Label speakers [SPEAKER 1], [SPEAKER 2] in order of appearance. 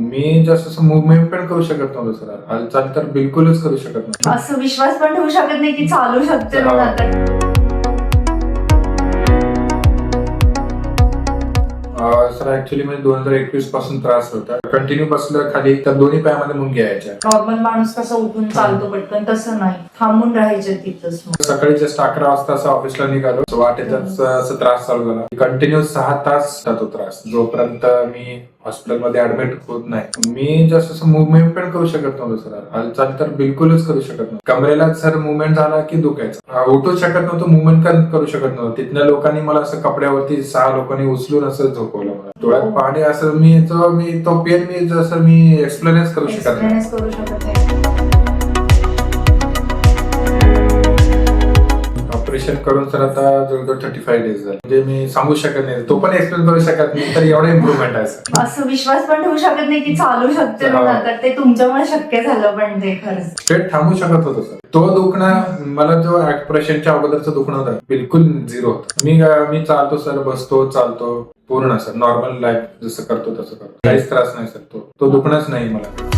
[SPEAKER 1] मी जसं मुवमेंट पण करू शकत नव्हतो सर. हालचाल तर बिलकुलच करू शकत नाही.
[SPEAKER 2] असं विश्वास पण ठेवू शकत नाही की चालू शकते म्हणून आता.
[SPEAKER 1] सर ऍक्च्युली म्हणजे 2021 पासून त्रास होता. कंटिन्यू बसलं खाली तर दोन्ही पायामध्ये मुंग्या यायच्या.
[SPEAKER 2] नॉर्मल माणूस कसं उठून चालतो पटकन, तसं नाही, थांबून राहायचे तिथंच.
[SPEAKER 1] सकाळी जस्ट 11 वाजता असं ऑफिसला निघालो, वाटेतच असं त्रास चालू झाला. कंटिन्यू 6 तास तो त्रास, जोपर्यंत मी हॉस्पिटलमध्ये ऍडमिट होत नाही. मी जसं मुवमेंट पण करू शकत नव्हतो सर. हालचाल तर बिलकुलच करू शकत नव्हतो. कमरेला सर मुवमेंट झाला की दुखायचं. उठू शकत नव्हतो, मुवमेंट करू शकत नव्हतो. तिथल्या लोकांनी मला असं कपड्यावरती 6 लोकांनी उचलून असं झोपवलं मला. डोळ्यात पाणी असं मी तो पेन मी जसं मी एक्सप्लेनच करू शकत नाही. ऑपरेशन करून सर आता जवळजवळ 35 डेज झाले. म्हणजे मी सांगू शकत नाही, तो पण एक्सप्लेन करू शकत नाही, तर एवढा इम्प्रुव्हमेंट आहे सर.
[SPEAKER 2] असं विश्वास पण ठेवू शकत नाही की चालू शकते म्हणून आता. ते तुमच्यामुळे शक्य झालं, पण ते खरंच
[SPEAKER 1] स्ट्रेट थांबू शकत होतो सर. तो दुखणं मला जो ऑपरेशनच्या अगोदरचं दुखणं होतं बिलकुल झिरो होतं. मी चालतो सर, बसतो, चालतो पूर्ण सर नॉर्मल लाईफ जसं करतो तसं करतो. काहीच त्रास नाही सर. तो दुखणंच नाही मला.